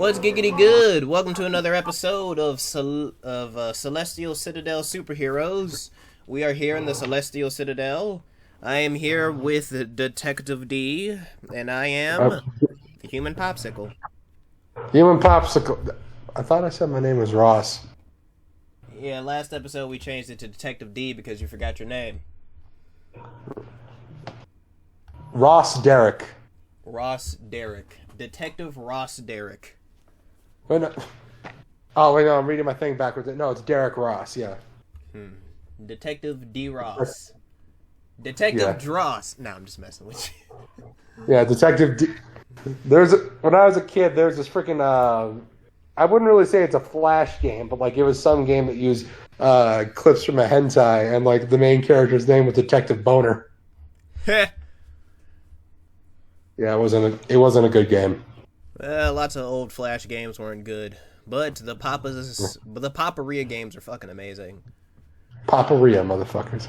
What's giggity good? Welcome to another episode of Celestial Citidel SuperHeroes. We are here in the Celestial Citadel. I am here with Detective D, and I am the Human Popsicle. Human Popsicle. I thought I said my name was Ross. Yeah, last episode we changed it to Detective D because you forgot your name. Ross Derrick. Ross Derrick. Detective Ross Derrick. Wait, no. Oh, wait, no, I'm reading my thing backwards. No, it's Derrick Ross, yeah. Detective D. Ross. Detective Dross. No, I'm just messing with you. Yeah, Detective D. When I was a kid, there's this freaking, I wouldn't really say it's a Flash game, but like it was some game that used clips from a hentai, and like the main character's name was Detective Boner. Yeah, it wasn't a good game. Lots of old Flash games weren't good, but the Paparia games are fucking amazing. Paparia, motherfuckers.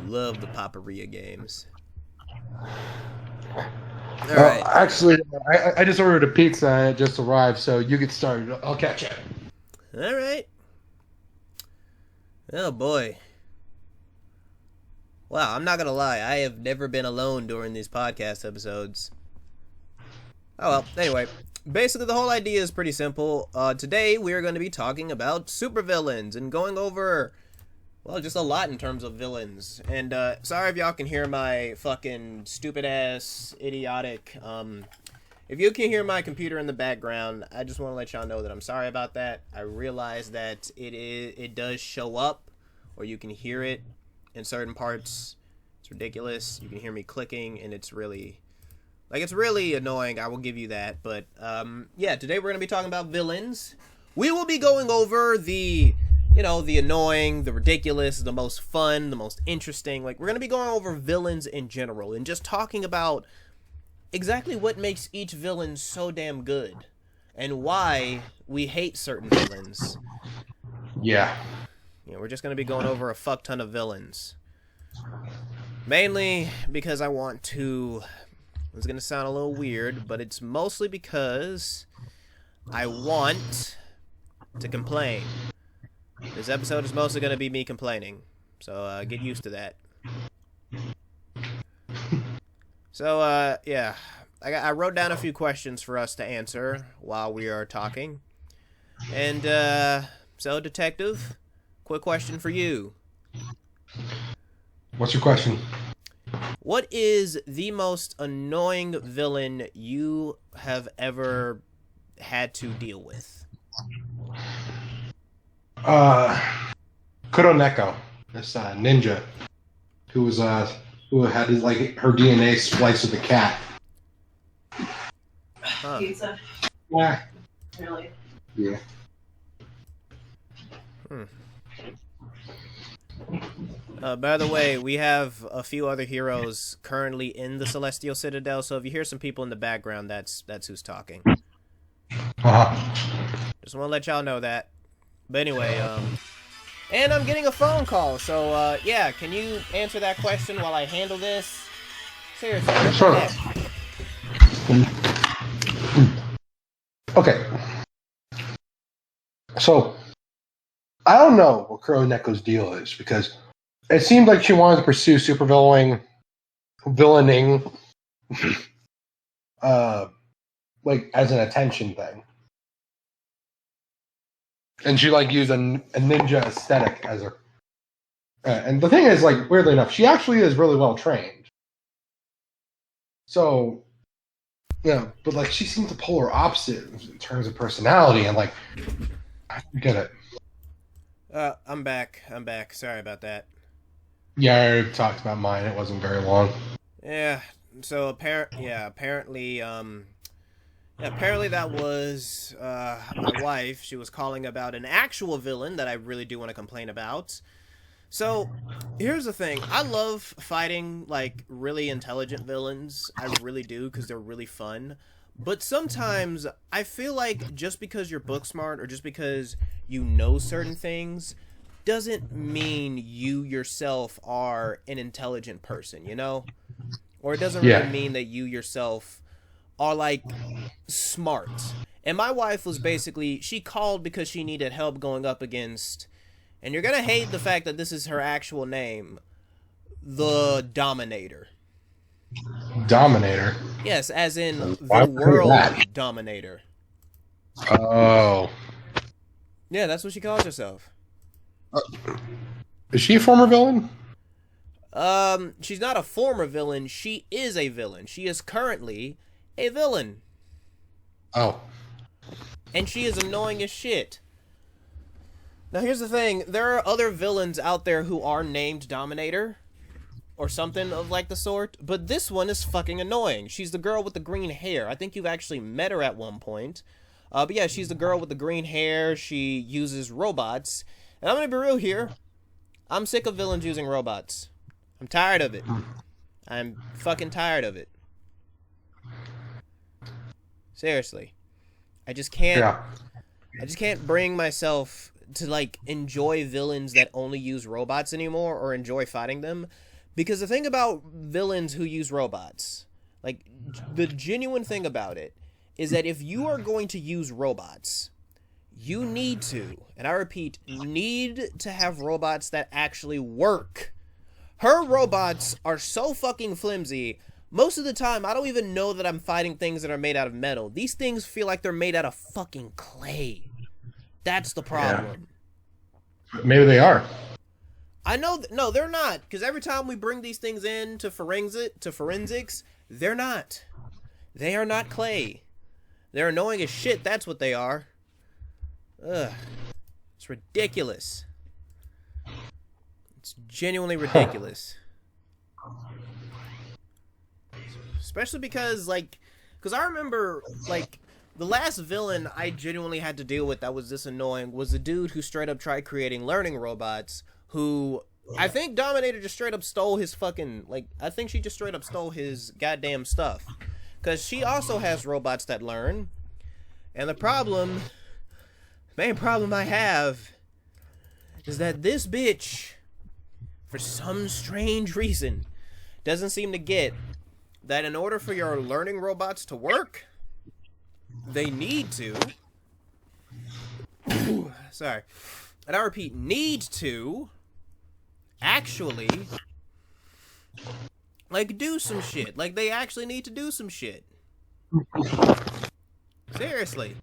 Love the Paparia games. All right. Actually, I just ordered a pizza and it just arrived, so you get started. I'll catch you. All right. Oh boy. Wow, I'm not gonna lie. I have never been alone during these podcast episodes. Oh well, anyway. Basically, the whole idea is pretty simple. Today, we are going to be talking about supervillains and going over, well, just a lot in terms of villains. And, sorry if y'all can hear my fucking stupid-ass, idiotic, if you can hear my computer in the background, I just want to let y'all know that I'm sorry about that. I realize that it does show up, or you can hear it in certain parts. It's ridiculous. You can hear me clicking, and it's really annoying. I will give you that. But, yeah, today we're going to be talking about villains. We will be going over the annoying, the ridiculous, the most fun, the most interesting. Like, we're going to be going over villains in general and just talking about exactly what makes each villain so damn good and why we hate certain villains. Yeah. We're just going to be going over a fuck ton of villains. Mainly because I want to... It's going to sound a little weird, but it's mostly because I want to complain. This episode is mostly going to be me complaining, so get used to that. So, yeah, I wrote down a few questions for us to answer while we are talking. And, so, Detective, quick question for you. What's your question? What is the most annoying villain you have ever had to deal with? Kuroneko, this ninja, who had his, like, her DNA spliced with a cat. Pizza. Yeah. Really? Yeah. By the way, we have a few other heroes currently in the Celestial Citadel, so if you hear some people in the background, that's who's talking. Just want to let y'all know that. But anyway, and I'm getting a phone call, so, yeah, can you answer that question while I handle this? Seriously. Sure. Okay. So, I don't know what Kuroneko's deal is, because it seemed like she wanted to pursue villaining, like, as an attention thing. And she, like, used a ninja aesthetic as her... and the thing is, like, weirdly enough, she actually is really well trained. So, yeah, but, like, she seems the polar opposite in terms of personality, and, like, I don't get it. I'm back. Sorry about that. Yeah, I already talked about mine. It wasn't very long. Yeah, so apparently, apparently that was my wife. She was calling about an actual villain that I really do want to complain about. So, here's the thing. I love fighting, like, really intelligent villains. I really do, because they're really fun. But sometimes, I feel like just because you're book smart, or just because you know certain things, doesn't mean you yourself are an intelligent person, you know? Or it doesn't really mean that you yourself are, like, smart. And my wife was basically, she called because she needed help going up against, and you're gonna hate the fact that this is her actual name, the Dominator. Dominator. Yes, as in Why the would I say that? world dominator. Oh. Yeah, that's what she calls herself. Is she a former villain? She's not a former villain. She is a villain. She is currently a villain. Oh. And she is annoying as shit. Now, here's the thing. There are other villains out there who are named Dominator. Or something of like the sort. But this one is fucking annoying. She's the girl with the green hair. I think you've actually met her at one point. But yeah, she's the girl with the green hair. She uses robots. And I'm gonna be real here. I'm sick of villains using robots. I'm tired of it. I'm fucking tired of it. Seriously. I just can't bring myself to like enjoy villains that only use robots anymore or enjoy fighting them. Because the thing about villains who use robots, like the genuine thing about it is that if you are going to use robots, you need to, and I repeat, need to have robots that actually work. Her robots are so fucking flimsy. Most of the time, I don't even know that I'm fighting things that are made out of metal. These things feel like they're made out of fucking clay. That's the problem. Yeah. Maybe they are. I know, no, they're not. Because every time we bring these things in to forensics, they're not. They are not clay. They're annoying as shit. That's what they are. Ugh. It's ridiculous. It's genuinely ridiculous. Especially because, like, because I remember, like, the last villain I genuinely had to deal with that was this annoying was the dude who straight up tried creating learning robots who, I think Dominator just straight up stole his fucking, like, I think she just straight up stole his goddamn stuff. Because she also has robots that learn. And the main problem I have is that this bitch, for some strange reason, doesn't seem to get that in order for your learning robots to work, they need to, sorry, and I repeat, need to actually, like, do some shit. Like, they actually need to do some shit. Seriously.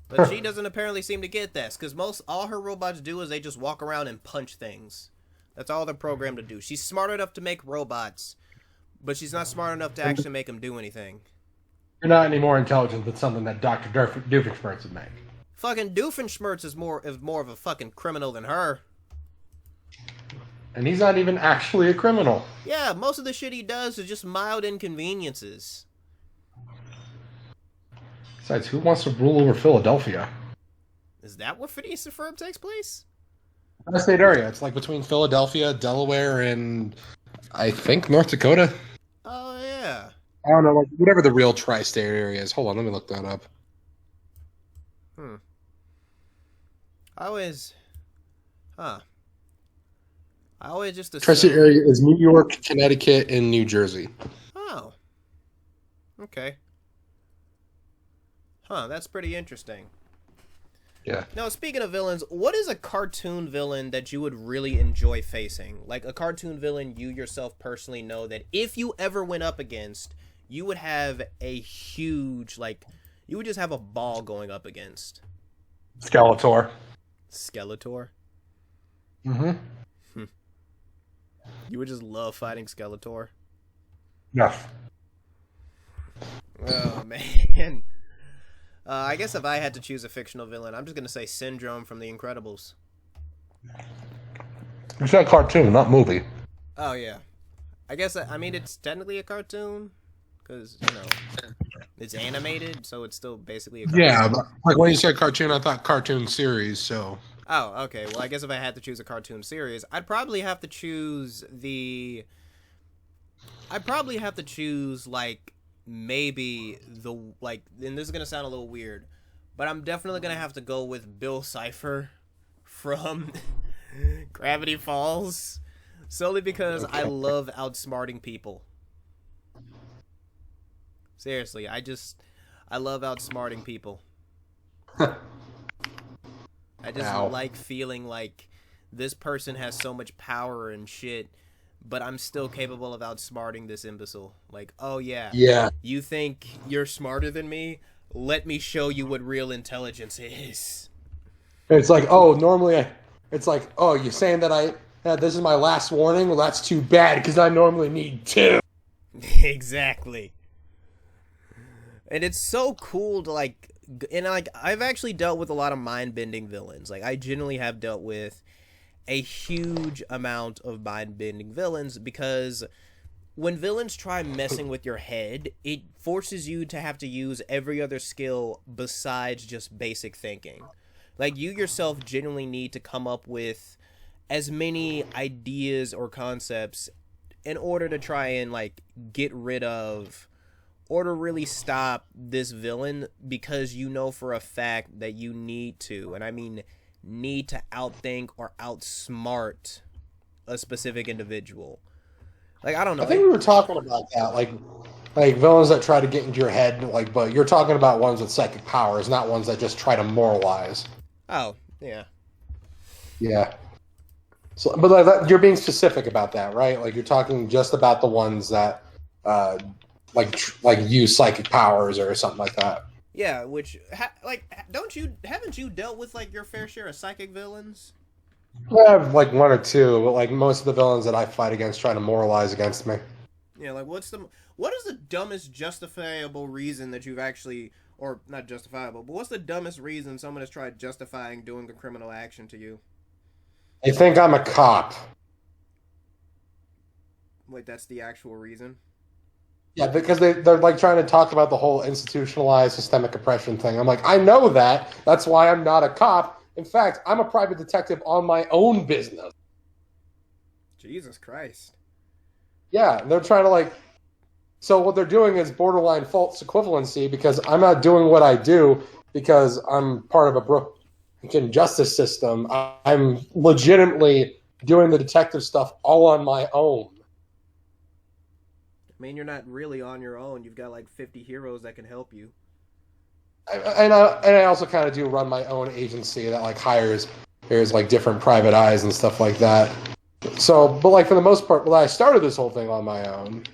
But she doesn't apparently seem to get this, because all her robots do is they just walk around and punch things. That's all they're programmed to do. She's smart enough to make robots, but she's not smart enough to actually make them do anything. You're not any more intelligent than something that Dr. Doofenshmirtz would make. Fucking Doofenshmirtz is more of a fucking criminal than her. And he's not even actually a criminal. Yeah, most of the shit he does is just mild inconveniences. Besides, who wants to rule over Philadelphia? Is that where Phineas and Ferb takes place? Tri-state area. It's like between Philadelphia, Delaware, and I think North Dakota. Oh, yeah. I don't know, like whatever the real tri-state area is. Hold on, let me look that up. I always just assumed... Tri-state area is New York, Connecticut, and New Jersey. Oh. Okay. Huh, that's pretty interesting. Yeah. Now, speaking of villains, what is a cartoon villain that you would really enjoy facing? Like, a cartoon villain you yourself personally know that if you ever went up against, you would have a huge, like, you would just have a ball going up against. Skeletor. Skeletor? Mm-hmm. You would just love fighting Skeletor? Yeah. Oh, man. I guess if I had to choose a fictional villain, I'm just going to say Syndrome from The Incredibles. It's not a cartoon, not movie. Oh, yeah. I guess, I mean, it's technically a cartoon, because, you know, it's animated, so it's still basically a cartoon. Yeah, but like when you said cartoon, I thought cartoon series, so... Oh, okay. Well, I guess if I had to choose a cartoon series, I'd probably have to choose like, maybe like, and this is going to sound a little weird, but I'm definitely going to have to go with Bill Cipher from Gravity Falls, solely because I love outsmarting people. Seriously, I love outsmarting people. I just Ow. like feeling like this person has so much power and shit, but I'm still capable of outsmarting this imbecile. Like, oh yeah, Yeah. you think you're smarter than me? Let me show you what real intelligence is. It's like, oh, normally it's like, oh, you're saying that this is my last warning? Well, that's too bad because I normally need two. Exactly. And it's so cool to like, and like I've actually dealt with a lot of mind-bending villains. Like I generally have dealt with a huge amount of mind-bending villains because when villains try messing with your head, it forces you to have to use every other skill besides just basic thinking. Like you yourself genuinely need to come up with as many ideas or concepts in order to try and like get rid of or to really stop this villain, because you know for a fact that you need to, and I mean need to outthink or outsmart a specific individual. Like I don't know. I think we were talking about that, like villains that try to get into your head, like, but you're talking about ones with psychic powers, not ones that just try to moralize. Oh, yeah. Yeah. So, but like you're being specific about that, right? Like you're talking just about the ones that, like use psychic powers or something like that. Yeah, which haven't you dealt with like your fair share of psychic villains? I have like one or two, but like most of the villains that I fight against try to moralize against me. Yeah, like what is the dumbest justifiable reason that you've actually, or not justifiable, but what's the dumbest reason someone has tried justifying doing a criminal action to you? They think I'm a cop. Wait, that's the actual reason? Yeah, because they're like trying to talk about the whole institutionalized systemic oppression thing. I'm like, I know that. That's why I'm not a cop. In fact, I'm a private detective on my own business. Jesus Christ. Yeah, they're trying to like. So what they're doing is borderline false equivalency because I'm not doing what I do because I'm part of a broken justice system. I'm legitimately doing the detective stuff all on my own. I mean, you're not really on your own. You've got like 50 heroes that can help you. And I also kind of do run my own agency that like hires like different private eyes and stuff like that. So, but like for the most part, I started this whole thing on my own.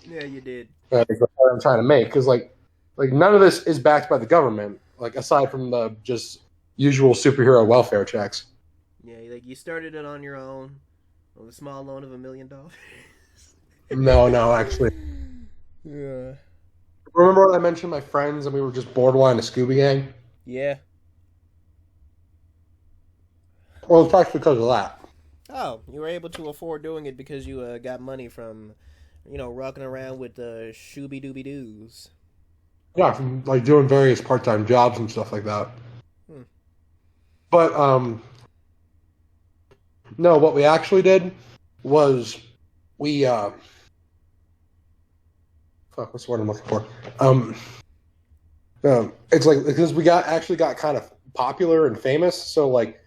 Yeah, you did. That's what I'm trying to make because like none of this is backed by the government, like aside from the just usual superhero welfare checks. Yeah, like you started it on your own with a small loan of $1 million. No, actually. Yeah. Remember when I mentioned my friends and we were just borderline a Scooby Gang? Yeah. Well, it's actually because of that. Oh, you were able to afford doing it because you got money from, rocking around with the shooby dooby doos. Yeah, from like doing various part-time jobs and stuff like that. But no, what we actually did was we what's the word I'm looking for? It's like because we actually got kind of popular and famous, so like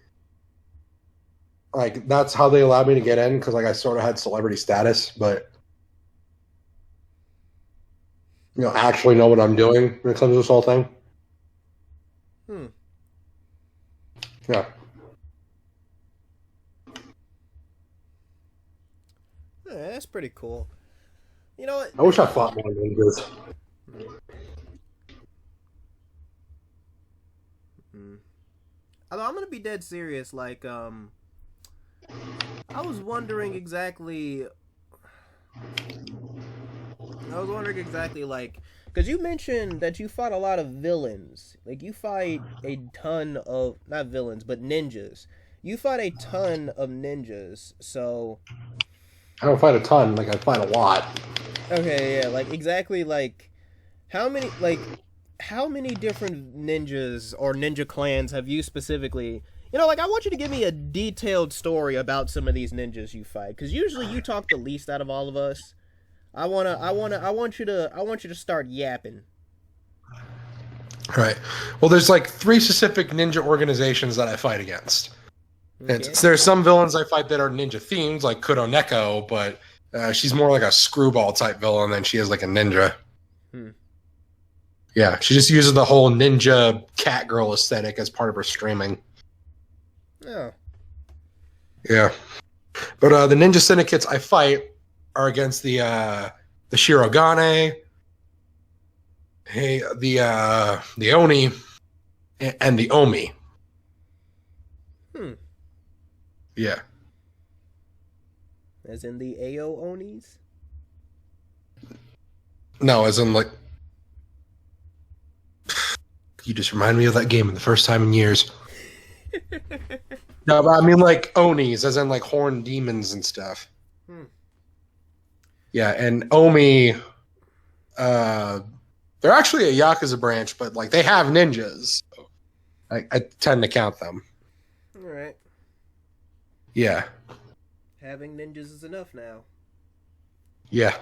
that's how they allowed me to get in because like I sort of had celebrity status, but actually know what I'm doing when it comes to this whole thing. Yeah. Yeah, that's pretty cool. You know what? I wish I fought more ninjas. I'm gonna be dead serious. Like, I was wondering exactly. Like, because you mentioned that you fought a lot of villains. Like, you fight a ton of not villains, but ninjas. You fight a ton of ninjas. So I don't fight a ton. Like I fight a lot. okay, yeah, like exactly. Like, how many different ninjas or ninja clans have you specifically? Like I want you to give me a detailed story about some of these ninjas you fight, because usually you talk the least out of all of us. I want you to start yapping. Right. Well, there's like 3 specific ninja organizations that I fight against. Okay. And there's some villains I fight that are ninja themed, like Kuroneko, but she's more like a screwball type villain than she is like a ninja. Yeah, she just uses the whole ninja cat girl aesthetic as part of her streaming. Oh. Yeah. But the ninja syndicates I fight are against the Shirogane, the Oni, and the Omi. Yeah. As in the AO Onis? No, as in like you just remind me of that game the first time in years. No, but I mean like Onis, as in like horned demons and stuff. Yeah, and Omi, they're actually a Yakuza branch, but like they have ninjas. So I tend to count them. All right. Yeah. Having ninjas is enough now. Yeah.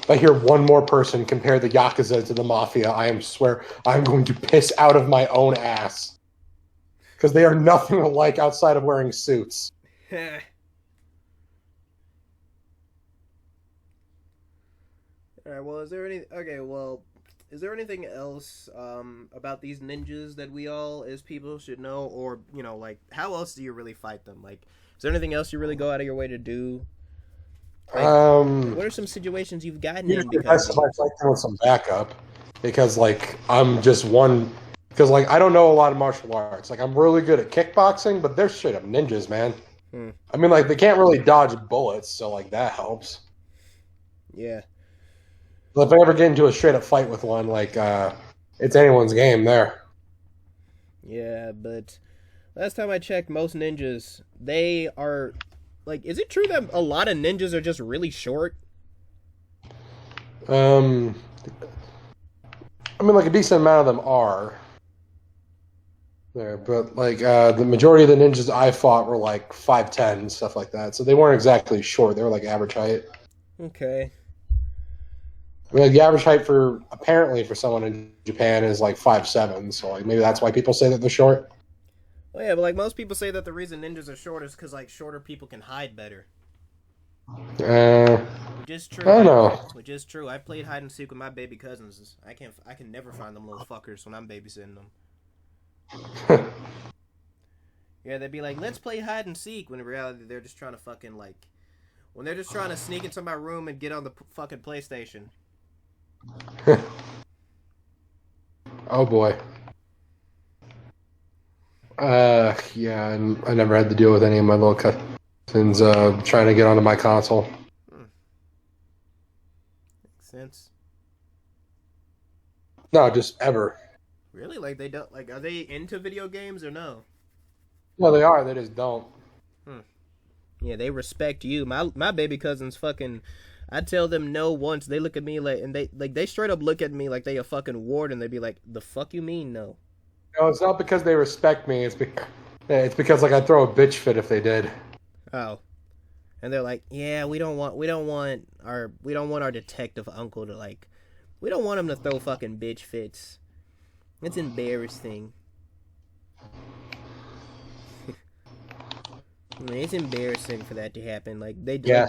If I hear one more person compare the Yakuza to the Mafia, swear I'm going to piss out of my own ass. Because they are nothing alike outside of wearing suits. Alright, well, is there anything else about these ninjas that we all as people should know? Or, like, how else do you really fight them? Like, is there anything else you really go out of your way to do? Like, what are some situations you've gotten in because I fight them with some backup. Because, like, I'm just one... Because, like, I don't know a lot of martial arts. Like, I'm really good at kickboxing, but they're straight up ninjas, man. I mean, like, they can't really dodge bullets, so, like, that helps. Yeah. But if I ever get into a straight up fight with one, like, it's anyone's game there. Yeah, but last time I checked, most ninjas, they are... Like, is it true that a lot of ninjas are just really short? I mean, like, a decent amount of them are. There, but like the majority of the ninjas I fought were like 5'10" and stuff like that, so they weren't exactly short. They were like average height. Okay. I mean, like, the average height for someone in Japan is like 5'7", so like maybe that's why people say that they're short. Well, yeah, but like most people say that the reason ninjas are short is because like shorter people can hide better. Which is true. I don't know. Which is true. I played hide and seek with my baby cousins. I can never find them little fuckers when I'm babysitting them. Yeah, they'd be like, let's play hide and seek, when in reality they're just trying to fucking like, when they're just trying to sneak into my room and get on the fucking PlayStation. Oh boy. Yeah, I never had to deal with any of my little cousins trying to get onto my console. Makes sense. No, just ever. Really? Like, they don't, like, are they into video games or no? No, they are. They just don't. Yeah, they respect you. My baby cousins fucking, I tell them no once, they look at me like, and they straight up look at me like they a fucking ward, and they be like, the fuck you mean no? No, it's not because they respect me. It's because like I'd throw a bitch fit if they did. Oh. And they're like, yeah, we don't want our detective uncle to like, we don't want him to throw fucking bitch fits. It's embarrassing. It's embarrassing for that to happen. Like they do. Yeah.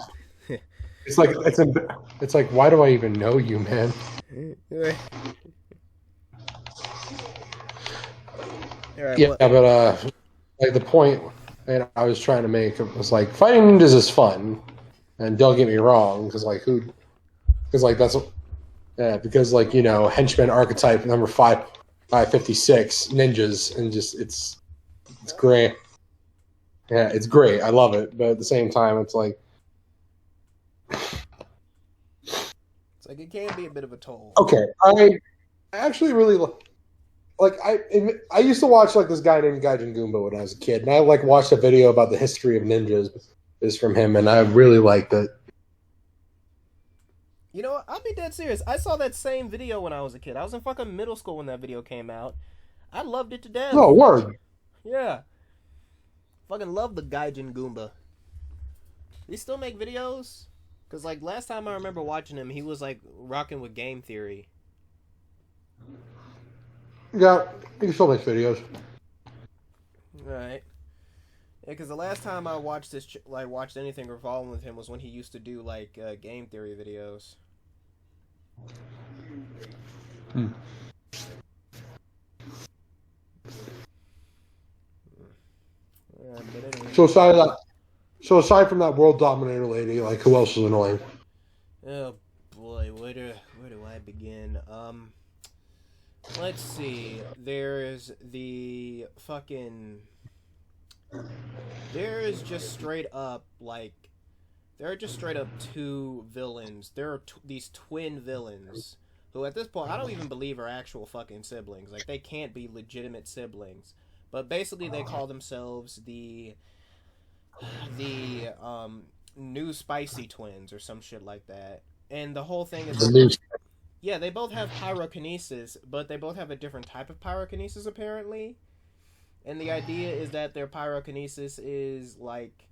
It's like why do I even know you, man? All right, Yeah, but like the point that I was trying to make was like fighting ninjas is fun, and don't get me wrong, because like because like henchman archetype number 556 ninjas, and just it's great. Yeah, it's great. I love it, but at the same time, it's like it can be a bit of a toll. Okay, I actually really like I used to watch like this guy named Gaijin Goomba when I was a kid, and I like watched a video about the history of ninjas is from him, and I really liked it. You know what? I'll be dead serious. I saw that same video when I was a kid. I was in fucking middle school when that video came out. I loved it to death. Oh, word. Yeah. Fucking love the Gaijin Goomba. He still make videos? Because, like, last time I remember watching him, he was, like, rocking with Game Theory. Yeah, he still makes videos. Alright. Yeah, because the last time I watched watched anything revolving with him was when he used to do like game theory videos. Hmm. Yeah, but anyway. So aside from that world dominator lady, like who else is annoying? Oh boy, where do I begin? Let's see. There's the fucking. There is just straight up like. There are just straight up two villains. There are these twin villains who, at this point, I don't even believe are actual fucking siblings. Like they can't be legitimate siblings. But basically, they call themselves the new spicy twins or some shit like that. And the whole thing is, yeah, they both have pyrokinesis, but they both have a different type of pyrokinesis apparently. And the idea is that their pyrokinesis is like,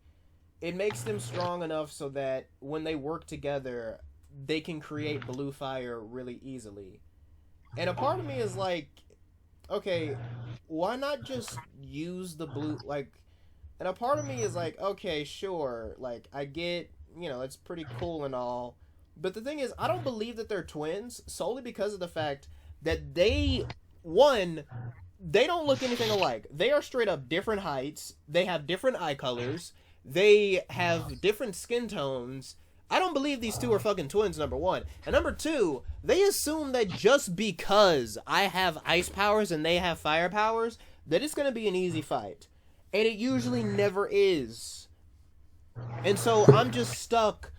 it makes them strong enough so that when they work together, they can create blue fire really easily. And a part of me is like, okay, why not just use the blue, like, and a part of me is like, okay, sure, like, I get, it's pretty cool and all, but the thing is, I don't believe that they're twins, solely because of the fact that they don't look anything alike. They are straight up different heights, they have different eye colors, they have different skin tones. I don't believe these two are fucking twins, number one. And number two, they assume that just because I have ice powers and they have fire powers, that it's going to be an easy fight. And it usually never is. And so I'm just stuck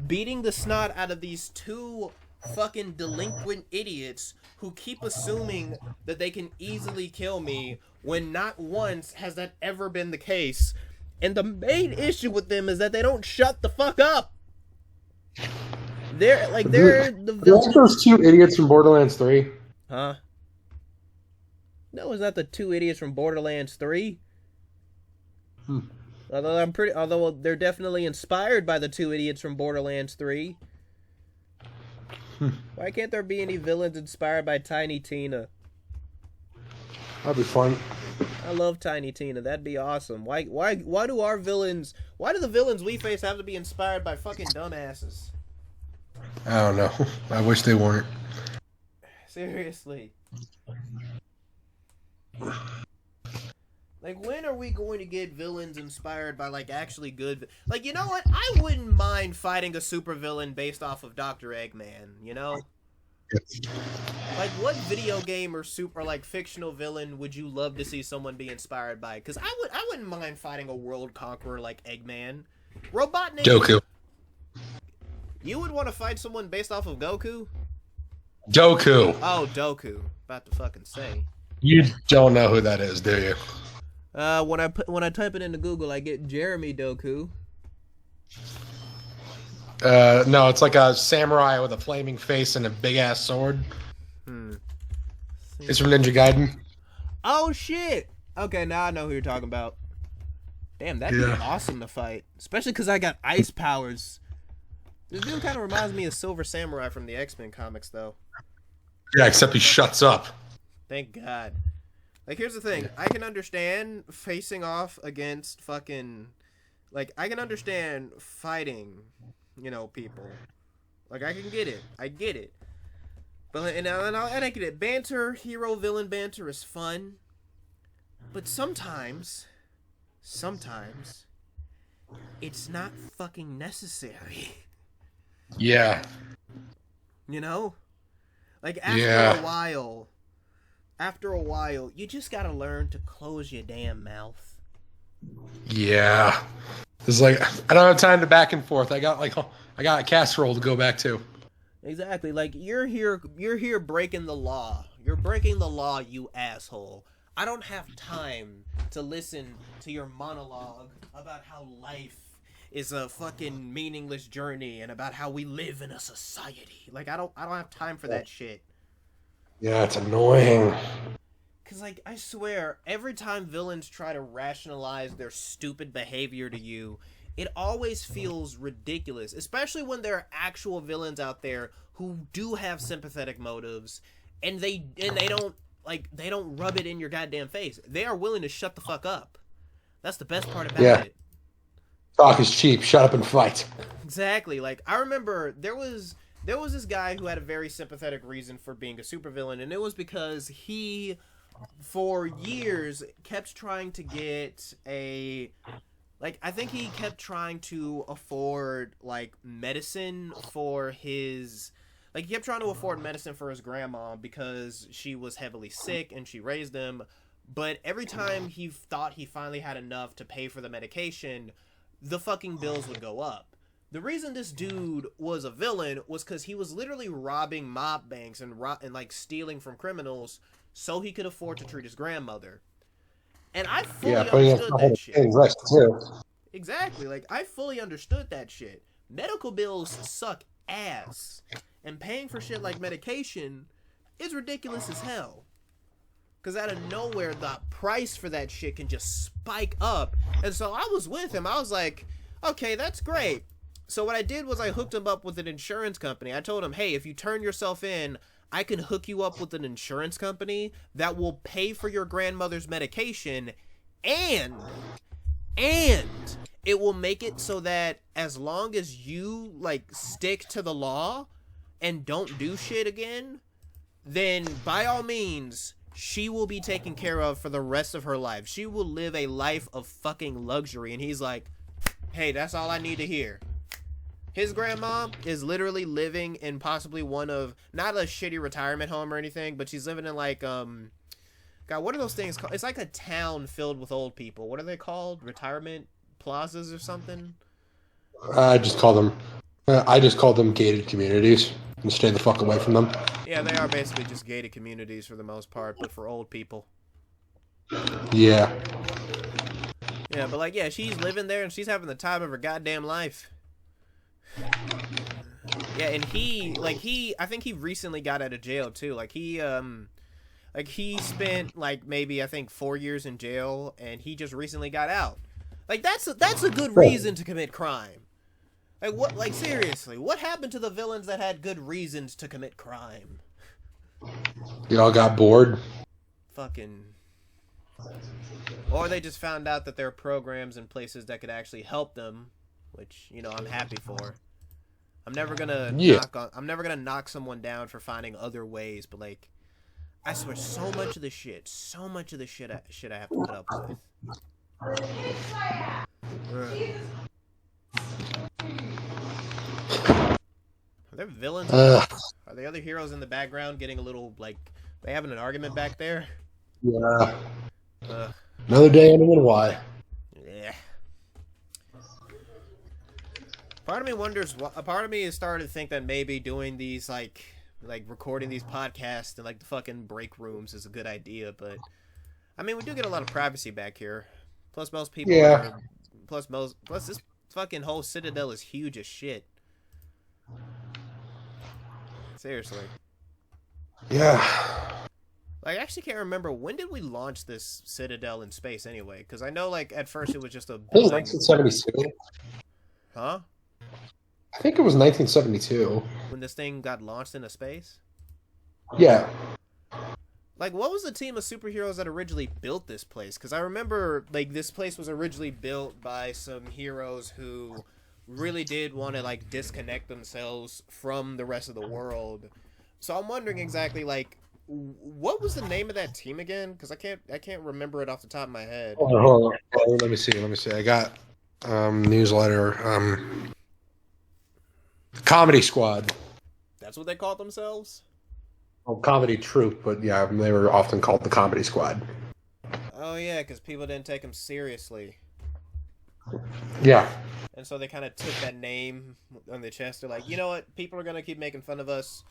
beating the snot out of these two fucking delinquent idiots who keep assuming that they can easily kill me when not once has that ever been the case. And the main issue with them is that they don't shut the fuck up. They're the villains. Those two idiots from Borderlands 3? Huh? No, is that the two idiots from Borderlands 3? Although they're definitely inspired by the two idiots from Borderlands 3. Why can't there be any villains inspired by Tiny Tina? That'd be fun. I love Tiny Tina. That'd be awesome. Why do the villains we face have to be inspired by fucking dumbasses? I don't know. I wish they weren't. Seriously. Like, when are we going to get villains inspired by, like, actually good... Like, you know what? I wouldn't mind fighting a supervillain based off of Dr. Eggman, you know? Like, what video game or fictional villain would you love to see someone be inspired by? Because I wouldn't mind fighting a world conqueror like Eggman. Robotnik... Goku. You would want to fight someone based off of Goku? Doku. Oh, Doku. About to fucking say. You don't know who that is, do you? When I type it into Google, I get Jeremy Doku. No, it's like a samurai with a flaming face and a big ass sword. It's from Ninja Gaiden. Oh shit! Okay, now I know who you're talking about. Damn, that'd be awesome to fight, especially because I got ice powers. This dude kind of reminds me of Silver Samurai from the X-Men comics, though. Yeah, except he shuts up. Thank God. Like, here's the thing. I can understand facing off against fucking... Like, I can understand fighting, people. Like, I can get it. I get it. But, and I get it. Banter, hero-villain banter is fun. But sometimes, it's not fucking necessary. Yeah. You know? Like, after a while, you just gotta learn to close your damn mouth. Yeah. It's like, I don't have time to back and forth. I got a casserole to go back to. Exactly. Like, you're here breaking the law. You're breaking the law, you asshole. I don't have time to listen to your monologue about how life is a fucking meaningless journey and about how we live in a society. Like, I don't have time for that shit. Yeah, it's annoying. Cause, like, I swear, every time villains try to rationalize their stupid behavior to you, it always feels ridiculous. Especially when there are actual villains out there who do have sympathetic motives, and they don't rub it in your goddamn face. They are willing to shut the fuck up. That's the best part about it. Talk is cheap. Shut up and fight. Exactly. Like, I remember there was this guy who had a very sympathetic reason for being a supervillain, and it was because he, for years, kept trying to get a... Like, I think he kept trying to afford, like, medicine for his... Like, he kept trying to afford medicine for his grandma because she was heavily sick and she raised him. But every time he thought he finally had enough to pay for the medication, the fucking bills would go up. The reason this dude was a villain was because he was literally robbing mob banks and like stealing from criminals so he could afford to treat his grandmother. And I fully understood that shit. Too. Exactly. Like, I fully understood that shit. Medical bills suck ass. And paying for shit like medication is ridiculous as hell. Because out of nowhere, the price for that shit can just spike up. And so I was with him. I was like, okay, that's great. So what I did was I hooked him up with an insurance company. I told him, hey, if you turn yourself in, I can hook you up with an insurance company that will pay for your grandmother's medication, and it will make it so that as long as you, like, stick to the law and don't do shit again, then by all means, she will be taken care of for the rest of her life. She will live a life of fucking luxury. And he's like, hey, that's all I need to hear. His grandma is literally living in possibly one of, not a shitty retirement home or anything, but she's living in like, God, what are those things called? It's like a town filled with old people. What are they called? Retirement plazas or something? I just call them gated communities and stay the fuck away from them. Yeah, they are basically just gated communities for the most part, but for old people. Yeah. Yeah, but like, yeah, she's living there and she's having the time of her goddamn life. Yeah, and I think he recently got out of jail too. Like he spent like maybe I think 4 years in jail, and he just recently got out. Like that's a good reason to commit crime. Like what? Like seriously, what happened to the villains that had good reasons to commit crime? You all got bored. Fucking. Or they just found out that there are programs and places that could actually help them, which, you know, I'm happy for. I'm never gonna knock someone down for finding other ways, but like, I swear, so much of the shit I have to put up with. Are there villains? Are the other heroes in the background getting a little, like, they having an argument back there? Yeah. Another day ending in Y. Yeah. Part of me wonders. Part of me is starting to think that maybe doing these like recording these podcasts in like the fucking break rooms is a good idea. But I mean, we do get a lot of privacy back here. Plus, most people. Yeah. Plus this fucking whole Citadel is huge as shit. Seriously. Yeah. Like, I actually can't remember, when did we launch this Citadel in space anyway? Because I know, like, at first it was just a building. 1972. Huh? I think it was 1972. When this thing got launched into space? Yeah. Like, what was the team of superheroes that originally built this place? Because I remember, like, this place was originally built by some heroes who really did want to, like, disconnect themselves from the rest of the world. So I'm wondering exactly, like, what was the name of that team again? Because I can't remember it off the top of my head. Hold on. Let me see. I got newsletter. Comedy Squad. That's what they called themselves? Well, comedy troupe, but yeah, they were often called the Comedy Squad. Oh yeah, because people didn't take them seriously. Yeah. And so they kind of took that name on their chest. They're like, you know what? People are gonna keep making fun of us.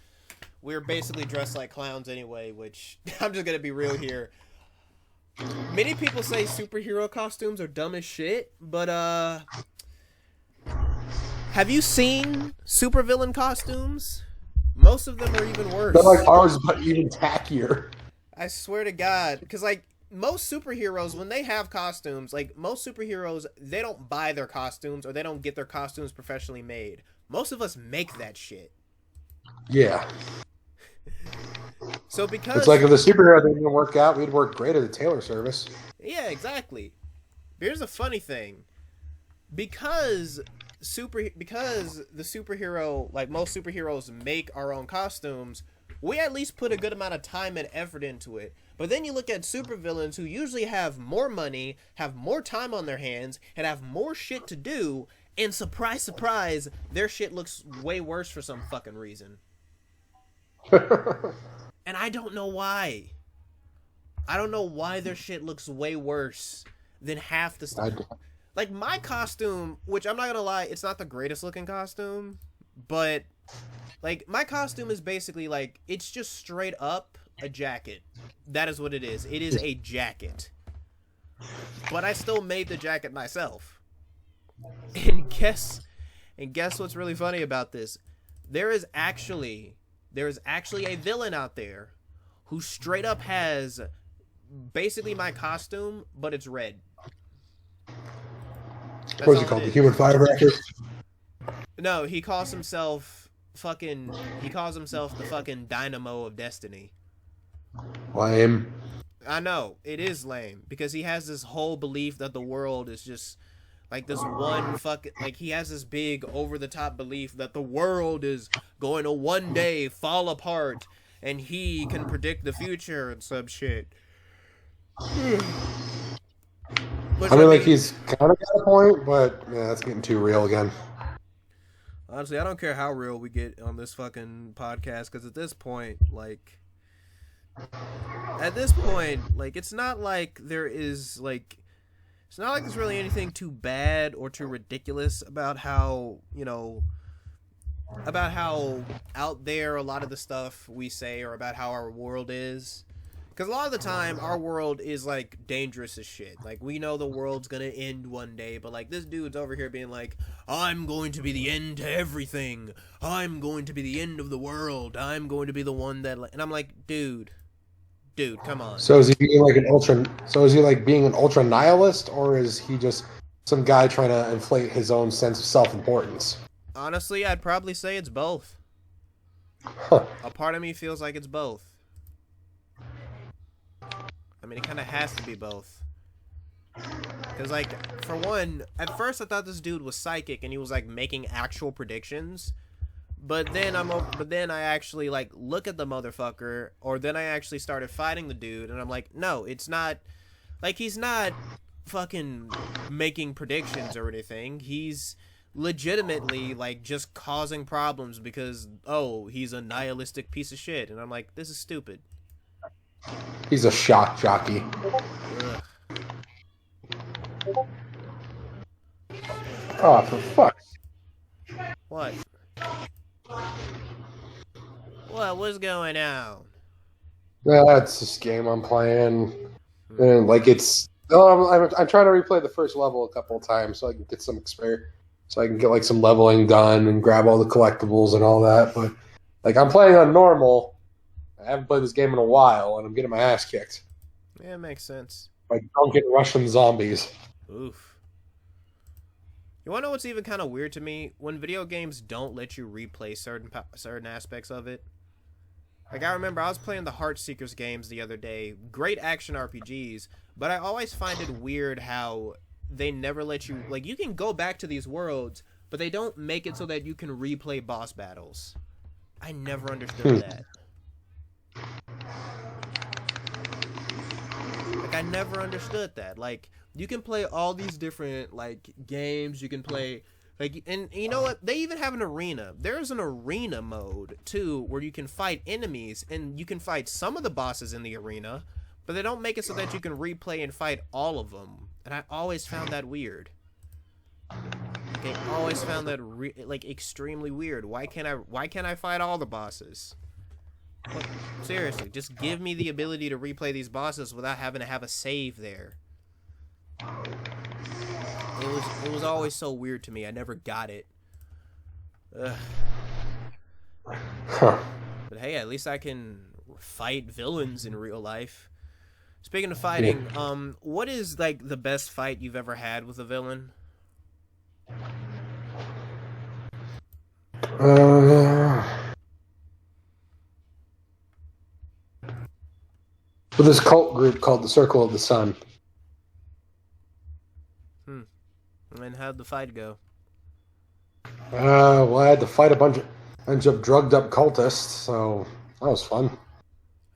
We're basically dressed like clowns anyway, which, I'm just gonna be real here. Many people say superhero costumes are dumb as shit, but, have you seen supervillain costumes? Most of them are even worse. They're like ours, but even tackier. I swear to God. Because, like, most superheroes, when they have costumes, like, most superheroes, they don't buy their costumes, or they don't get their costumes professionally made. Most of us make that shit. Yeah. So because... It's like if the superhero didn't work out, we'd work great at the tailor service. Yeah, exactly. here's a funny thing. Because the superhero, like most superheroes make our own costumes, we at least put a good amount of time and effort into it. But then you look at supervillains who usually have more money, have more time on their hands, and have more shit to do, and surprise, surprise, their shit looks way worse for some fucking reason. And I don't know why. I don't know why their shit looks way worse than half the stuff. Like, my costume, which I'm not gonna lie, it's not the greatest looking costume, but, like, my costume is basically, like, it's just straight up a jacket. That is what it is. It is a jacket. But I still made the jacket myself. And guess what's really funny about this? There is actually a villain out there who straight up has basically my costume, but it's red. What's he called? The Human Firecracker? No, he calls himself the fucking Dynamo of Destiny. Lame. I know, it is lame, because he has this whole belief that the world is just like this one fucking, like, he has this big over-the-top belief that the world is going to one day fall apart and he can predict the future and some shit. Which, I mean, like, he's kind of got a point, but yeah, that's getting too real again. Honestly, I don't care how real we get on this fucking podcast, because at this point, like, it's not like there is, like, it's not like there's really anything too bad or too ridiculous about how, you know, about how out there a lot of the stuff we say, or about how our world is. Because a lot of the time, our world is, like, dangerous as shit. Like, we know the world's gonna end one day, but, like, this dude's over here being like, I'm going to be the end to everything. I'm going to be the end of the world. I'm going to be the one that... And I'm like, dude, come on. So is he being like being an ultra nihilist, or is he just some guy trying to inflate his own sense of self-importance? Honestly, I'd probably say it's both. Huh. A part of me feels like it's both. I mean, it kind of has to be both. Because, like, for one, at first I thought this dude was psychic and he was, like, making actual predictions. But then I actually, like, look at the motherfucker, or then I actually started fighting the dude, and I'm like, no, it's not, like, he's not fucking making predictions or anything. He's legitimately, like, just causing problems because, oh, he's a nihilistic piece of shit. And I'm like, this is stupid. He's a shock jockey. Ugh. Oh, for fuck. What? What's going on? That's this game I'm playing, and like it's. Oh, I'm trying to replay the first level a couple of times so I can get some experience, so I can get like some leveling done and grab all the collectibles and all that. But like I'm playing on normal. I haven't played this game in a while, and I'm getting my ass kicked. Yeah, it makes sense. By drunken Russian zombies. Oof. You wanna know what's even kind of weird to me? When video games don't let you replay certain aspects of it. Like, I remember I was playing the Heartseekers games the other day. Great action RPGs, but I always find it weird how they never let you... Like, you can go back to these worlds, but they don't make it so that you can replay boss battles. I never understood that. Like, I never understood that. Like, you can play all these different, like, games. You can play, like, and you know what? They even have an arena. There's an arena mode, too, where you can fight enemies, and you can fight some of the bosses in the arena, but they don't make it so that you can replay and fight all of them. And I always found that weird. Like, I always found that, like, extremely weird. Why can't I fight all the bosses? Like, seriously, just give me the ability to replay these bosses without having to have a save there. It was always so weird to me. I never got it. Ugh. Huh. But hey, at least I can fight villains in real life. Speaking of fighting, what is like the best fight you've ever had with a villain? With this cult group called the Circle of the Sun. And how'd the fight go? Well, I had to fight a bunch of drugged up cultists, so that was fun.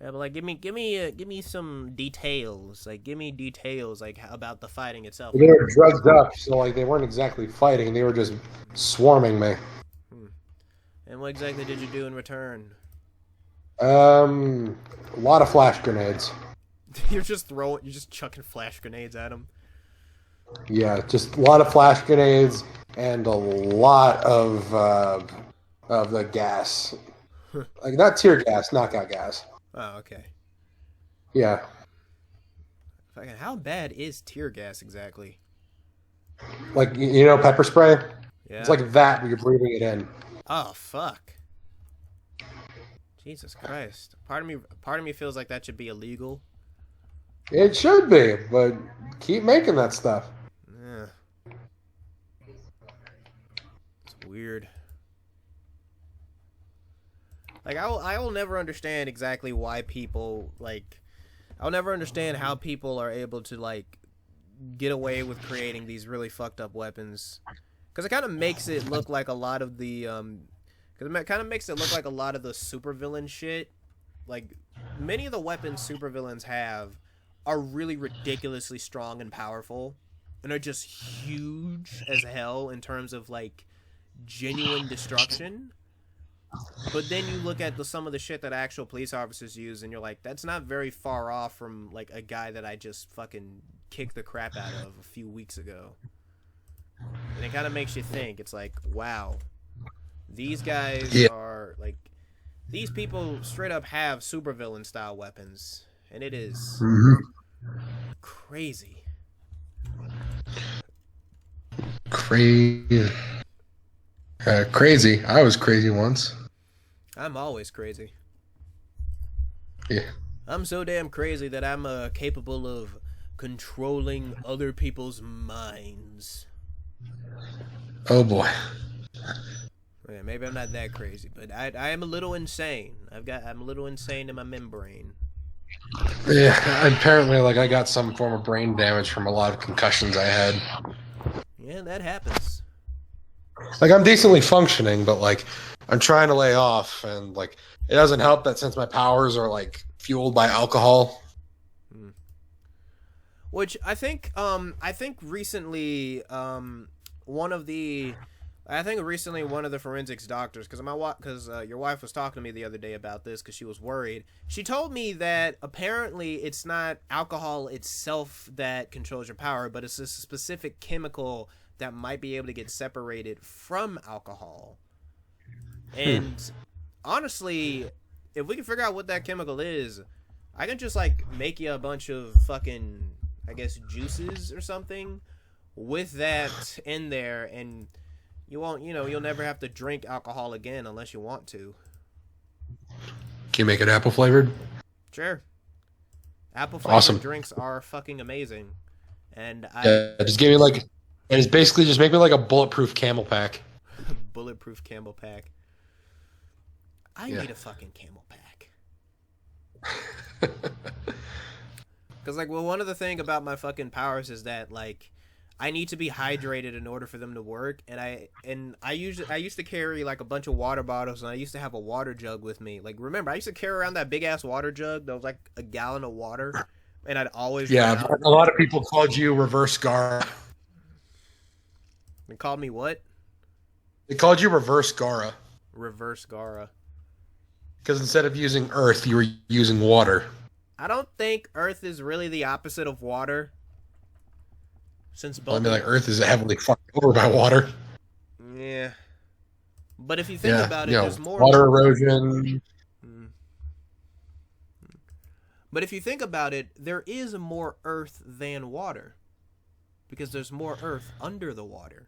Yeah, but like, give me some details. Like, give me details, like about the fighting itself. They were drugged up, so like they weren't exactly fighting; they were just swarming me. And what exactly did you do in return? A lot of flash grenades. You're just chucking flash grenades at them. Yeah, just a lot of flash grenades and a lot of the gas, like not tear gas, knockout gas. Oh, okay. Yeah. Fucking, how bad is tear gas exactly? Like, you know, pepper spray? Yeah. It's like that, but you're breathing it in. Oh, fuck. Jesus Christ. Part of me feels like that should be illegal. It should be, but keep making that stuff. Yeah. It's weird. Like, I will never understand exactly why people, like, I'll never understand how people are able to, like, get away with creating these really fucked up weapons. Because it kind of makes it look like a lot of the, supervillain shit. Like, many of the weapons supervillains have are really ridiculously strong and powerful. And are just huge as hell in terms of, like, genuine destruction. But then you look at some of the shit that actual police officers use, and you're like, that's not very far off from, like, a guy that I just fucking kicked the crap out of a few weeks ago. And it kind of makes you think. It's like, wow, these guys are, like, these people straight up have supervillain style weapons. And it is crazy. Crazy. Crazy. I was crazy once. I'm always crazy. Yeah. I'm so damn crazy that I'm capable of controlling other people's minds. Oh boy. Yeah, maybe I'm not that crazy, but I am a little insane. I'm a little insane in my membrane. Yeah, apparently, like, I got some form of brain damage from a lot of concussions I had. Yeah, that happens. Like, I'm decently functioning, but, like, I'm trying to lay off, and, like, it doesn't help that since my powers are, like, fueled by alcohol. Which I think recently, one of the forensics doctors, because your wife was talking to me the other day about this because she was worried. She told me that apparently it's not alcohol itself that controls your power, but it's a specific chemical that might be able to get separated from alcohol. And honestly, if we can figure out what that chemical is, I can just, like, make you a bunch of fucking, I guess, juices or something with that in there, and you'll never have to drink alcohol again unless you want to. Can you make it apple flavored? Sure. Apple flavored Awesome. drinks are fucking amazing. And just give me, like, and it's basically just make me like a bulletproof camel pack. Bulletproof camel pack. I need a fucking camel pack. Because, like, well, one of the thing about my fucking powers is that, like, I need to be hydrated in order for them to work, and I used to carry, like, a bunch of water bottles, and I used to have a water jug with me. Like, remember, I used to carry around that big ass water jug that was like a gallon of water, and I'd always a lot of people called you Reverse Gara. They called me what? They called you Reverse Gara. Reverse Gara. Because instead of using earth, you were using water. I don't think earth is really the opposite of water. Since both, I mean, like, earth is heavily fucked over by water. Yeah. But if you think about it, there's more water erosion. But if you think about it, there is more earth than water. Because there's more earth under the water.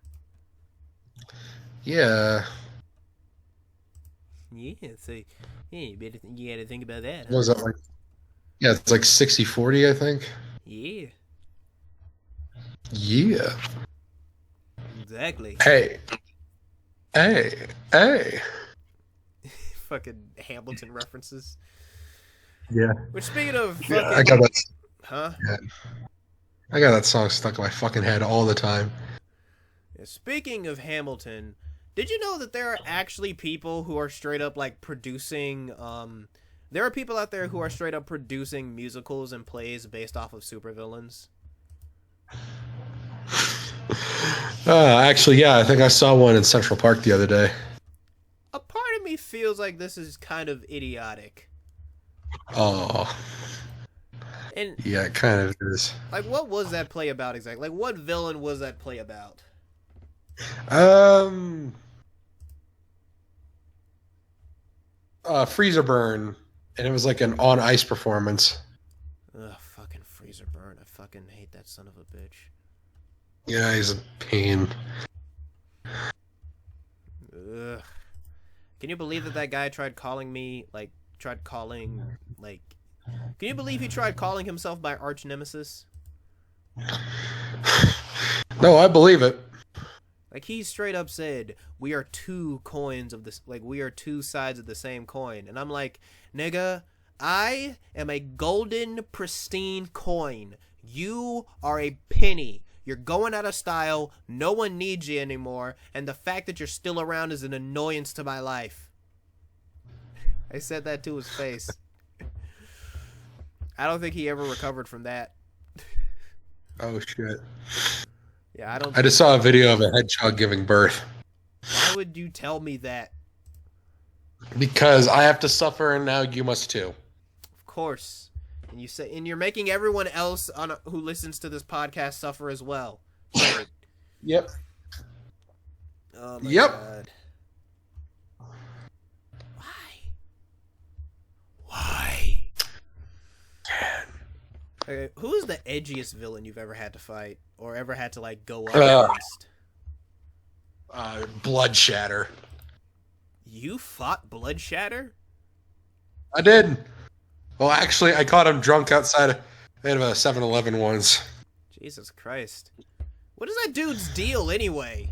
Yeah. Yeah, so you gotta think about that. Huh? What was that like? Yeah, it's like 60-40, I think. Yeah. Yeah. Exactly. Hey. Fucking Hamilton references. Yeah. Which, speaking of fucking... Yeah, I got that. Huh? Yeah. I got that song stuck in my fucking head all the time. Speaking of Hamilton, did you know that there are actually people who are straight up like producing there are people out there who are straight up producing musicals and plays based off of supervillains? Actually, yeah, I think I saw one in Central Park the other day. A part of me feels like this is kind of idiotic. Oh, And yeah, it kind of is. like, what was that play about exactly? Like, what villain was that play about? Um, Freezer Burn, and it was like an on ice performance. Ugh, fucking Freezer Burn. I fucking hate that son of a bitch. Yeah, he's a pain. Ugh. Can you believe that guy tried calling me, like, can you believe he tried calling himself my arch nemesis? No, I believe it. Like, he straight up said, we are two coins of this, like, we are two sides of the same coin. And I'm like, nigga, I am a golden, pristine coin. You are a penny. You're going out of style. No one needs you anymore. And the fact that you're still around is an annoyance to my life. I said that to his face. I don't think he ever recovered from that. Oh, shit. Yeah, I just saw a video of a hedgehog giving birth. Why would you tell me that? Because I have to suffer, and now you must too. Of course. And you're making everyone else who listens to this podcast suffer as well. Right. Yep. Oh my Yep. God. Why? Okay, who is the edgiest villain you've ever had to fight or ever had to like go up against? Blood Shatter. You fought Blood Shatter? I did. Well, actually, I caught him drunk outside of a 7-Eleven once. Jesus Christ. What is that dude's deal anyway?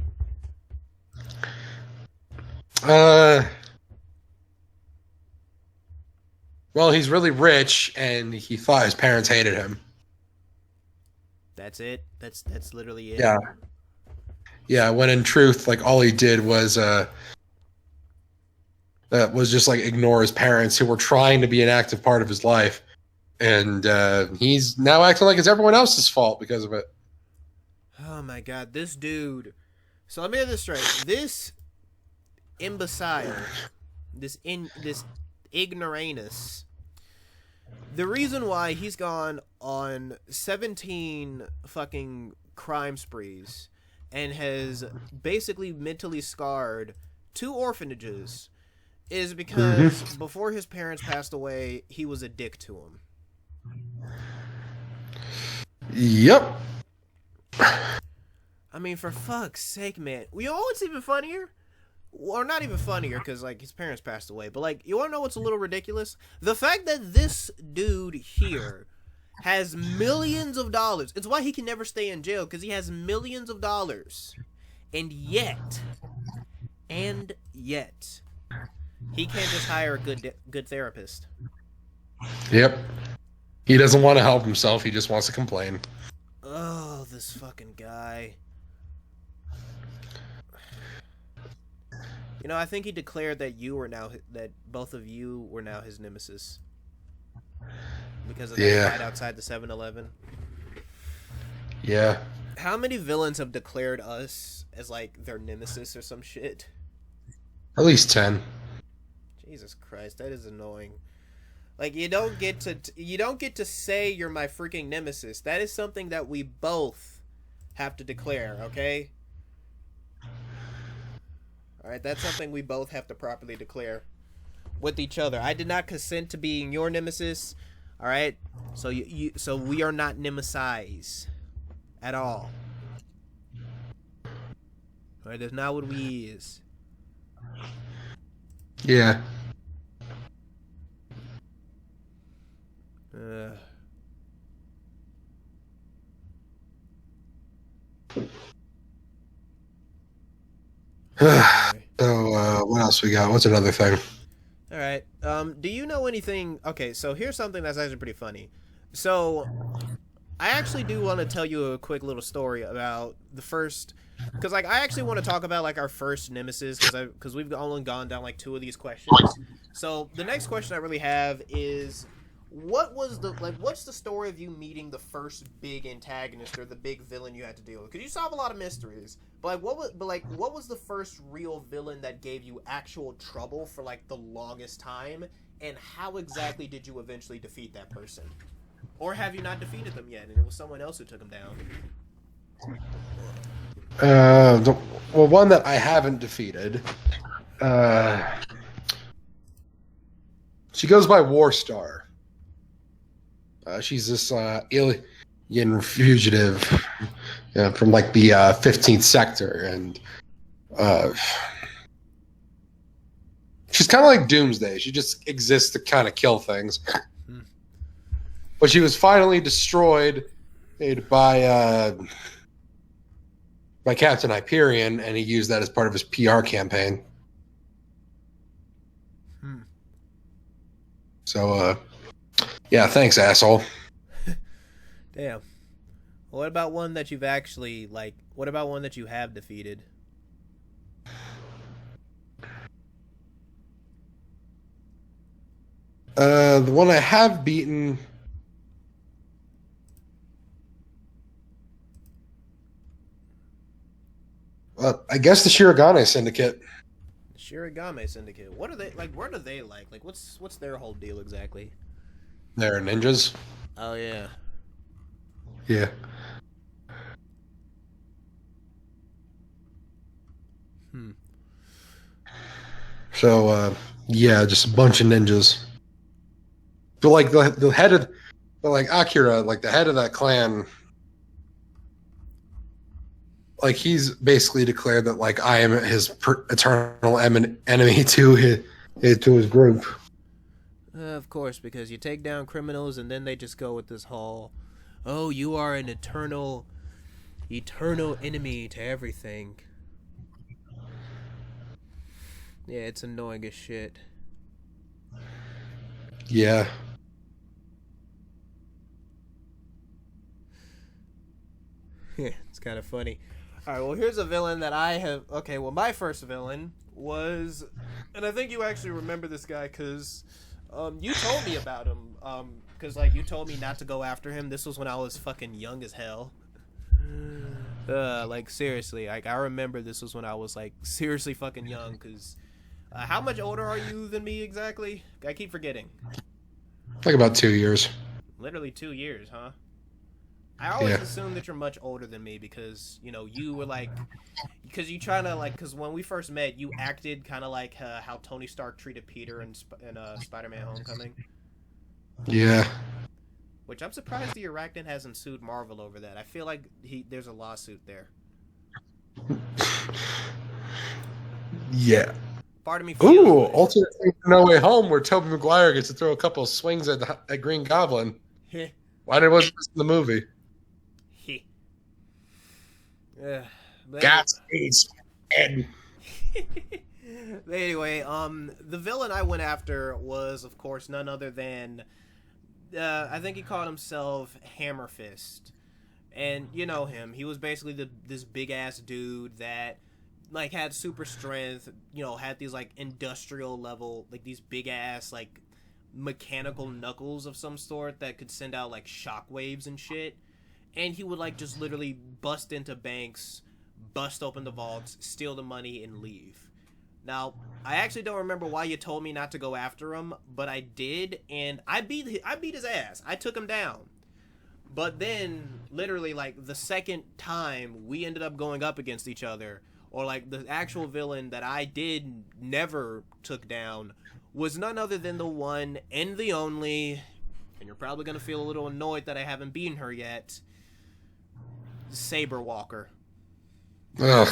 Well, he's really rich, and he thought his parents hated him. That's it? That's literally it? Yeah. Yeah, when in truth, like, all he did was just, like, ignore his parents who were trying to be an active part of his life. And he's now acting like it's everyone else's fault because of it. Oh, my God. This dude. So let me get this straight. This imbecile, this ignoramus, the reason why he's gone on 17 fucking crime sprees and has basically mentally scarred 2 orphanages is because before his parents passed away, he was a dick to him. Yep. I mean, for fuck's sake, man. You know what's even funnier? Or not even funnier, because, like, his parents passed away. But, like, you want to know what's a little ridiculous? The fact that this dude here has millions of dollars. It's why he can never stay in jail, because he has millions of dollars. And yet, he can't just hire a good therapist. Yep. He doesn't want to help himself. He just wants to complain. Oh, this fucking guy. You know, I think he declared that both of you were now his nemesis. Because of that fight outside the 7-Eleven. Yeah. How many villains have declared us as, like, their nemesis or some shit? At least 10. Jesus Christ, that is annoying. Like, you don't get to say you're my freaking nemesis. That is something that we both have to declare, okay? Alright, that's something we both have to properly declare with each other. I did not consent to being your nemesis. Alright? So so we are not nemesis at all. Alright, that's not what we is. Yeah. So, what else we got? What's another thing? All right. Do you know anything? Okay, so here's something that's actually pretty funny. So, I actually do want to tell you a quick little story about the first Because like I actually want to talk about like our first nemesis because we've only gone down like 2 of these questions. So the next question I really have is, what's the story of you meeting the first big antagonist or the big villain you had to deal with? Because you solve a lot of mysteries, but what was the first real villain that gave you actual trouble for like the longest time, and how exactly did you eventually defeat that person? Or have you not defeated them yet, and it was someone else who took them down? One that I haven't defeated. She goes by Warstar. She's this alien fugitive from like the 15th sector, and she's kind of like Doomsday. She just exists to kind of kill things. But she was finally destroyed by Captain Hyperion, and he used that as part of his PR campaign. So, yeah, thanks, asshole. Damn. What about one that you've actually, what about one that you have defeated? The one I have beaten... I guess the Shirogane Syndicate. Shirogane Syndicate. What are they like? What are they like? Like, what's their whole deal exactly? They're ninjas. Oh yeah. Yeah. So yeah, just a bunch of ninjas. But like the head of, but like Akira, like the head of that clan. Like he's basically declared that like I am his eternal enemy to his group. Of course, because you take down criminals and then they just go with this whole, oh, you are an eternal enemy to everything. Yeah, it's annoying as shit. Yeah. It's kind of funny. Alright, well, here's a villain that I have... Okay, well, my first villain was... And I think you actually remember this guy, because you told me about him. Because, like, you told me not to go after him. This was when I was fucking young as hell. Like, seriously. Like, I remember this was when I was, like, seriously fucking young, because... how much older are you than me, exactly? I keep forgetting. Like about 2 years. Literally 2 years, huh? I always assume that you're much older than me because, you know, you were like, because you trying to like, because when we first met, you acted kind of like how Tony Stark treated Peter in Spider-Man: Homecoming. Yeah. Which I'm surprised the Arachnin hasn't sued Marvel over that. I feel like there's a lawsuit there. Yeah. Part of me feels Ooh, alternate No Way Home, where Tobey Maguire gets to throw a couple of swings at Green Goblin. Why wasn't this in the movie? Godspeed, Ed. Anyway, the villain I went after was, of course, none other than, I think he called himself Hammer Fist. And you know him. He was basically this big-ass dude that, like, had super strength, you know, had these, like, industrial level, like, these big-ass, like, mechanical knuckles of some sort that could send out, like, shockwaves and shit. And he would, like, just literally bust into banks, bust open the vaults, steal the money, and leave. Now, I actually don't remember why you told me not to go after him, but I did, and I beat his ass. I took him down. But then, literally, like, the second time we ended up going up against each other, or, like, the actual villain that I never took down, was none other than the one and the only, and you're probably going to feel a little annoyed that I haven't beaten her yet, Saber Walker. Ugh.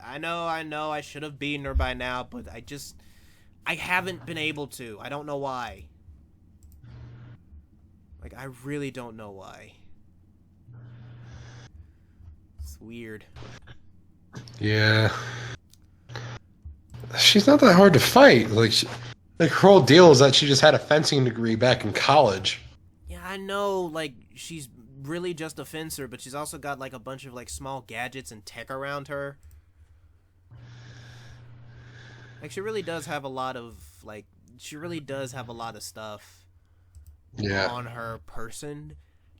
I know, I should have beaten her by now, but I haven't been able to. I don't know why. Like, I really don't know why. It's weird. Yeah. She's not that hard to fight. Like her whole deal is that she just had a fencing degree back in college. Yeah, I know, like, she's really just a fencer, but she's also got like a bunch of like small gadgets and tech around her. Like she really does have a lot of stuff on her person.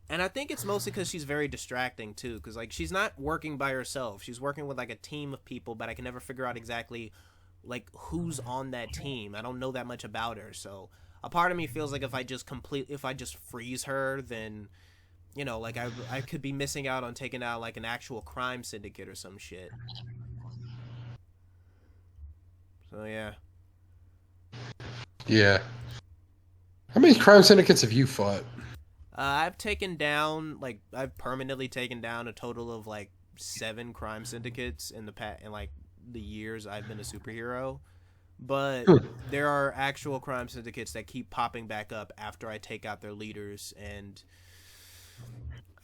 And I think it's mostly because she's very distracting too, because like she's not working by herself. She's working with like a team of people, but I can never figure out exactly like who's on that team. I don't know that much about her, so a part of me feels like if I just freeze her, then you know, like I could be missing out on taking out like an actual crime syndicate or some shit. So yeah. Yeah. How many crime syndicates have you fought? I've permanently taken down a total of like 7 crime syndicates in like the years I've been a superhero. But there are actual crime syndicates that keep popping back up after I take out their leaders, and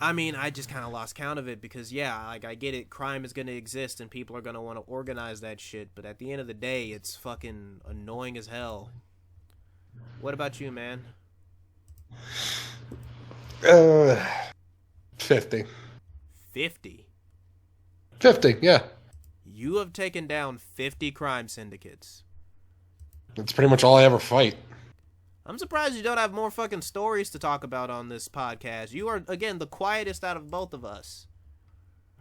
I mean, I just kind of lost count of it because, yeah, like I get it, crime is going to exist and people are going to want to organize that shit, but at the end of the day, it's fucking annoying as hell. What about you, man? 50. 50? 50, yeah. You have taken down 50 crime syndicates. That's pretty much all I ever fight. I'm surprised you don't have more fucking stories to talk about on this podcast. You are, again, the quietest out of both of us.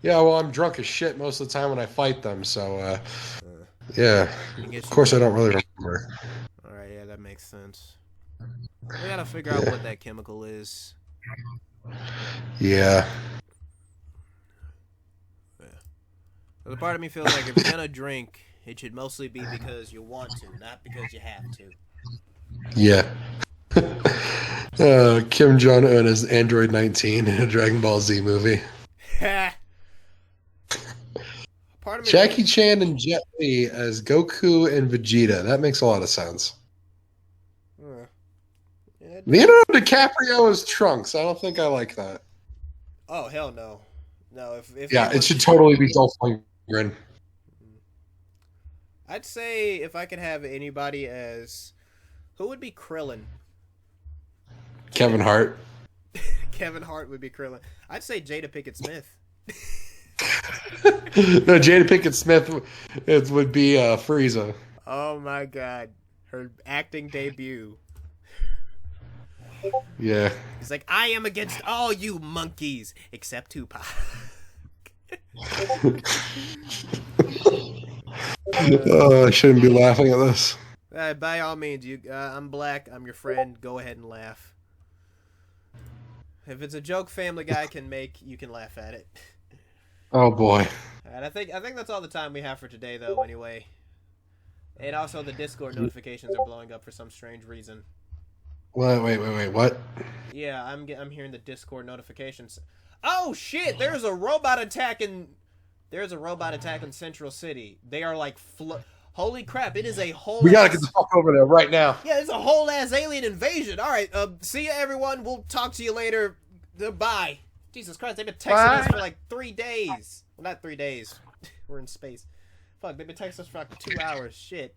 Yeah, well, I'm drunk as shit most of the time when I fight them, so, yeah. Of course I don't really remember. Alright, yeah, that makes sense. We gotta figure out what that chemical is. Yeah. So the part of me feels like if you're gonna drink, it should mostly be because you want to, not because you have to. Yeah. Kim Jong-un as Android 19 in a Dragon Ball Z movie. Jackie Chan and Jet Li as Goku and Vegeta. That makes a lot of sense. Leonardo DiCaprio as Trunks. I don't think I like that. Oh, hell no. No, if yeah, it should totally be Dolph Lundgren. I'd say if I could have anybody as... Who would be Krillin? Kevin Hart. Kevin Hart would be Krillin. I'd say Jada Pinkett Smith. No, Jada Pinkett Smith would be Frieza. Oh my god. Her acting debut. Yeah. He's like, I am against all you monkeys, except Tupac. I shouldn't be laughing at this. By all means, I'm black, I'm your friend, go ahead and laugh. If it's a joke Family Guy can make, you can laugh at it. Oh boy. And I think that's all the time we have for today, though, anyway. And also the Discord notifications are blowing up for some strange reason. Wait, what? Yeah, I'm hearing the Discord notifications. Oh shit, there's a robot attack in Central City. They are like holy crap, it is a whole We gotta get the fuck over there right now. Yeah, it's a whole ass alien invasion. Alright, see ya everyone. We'll talk to you later. Bye. Jesus Christ, they've been texting us for like 3 days. Well, not 3 days. We're in space. Fuck, they've been texting us for like 2 hours. Shit.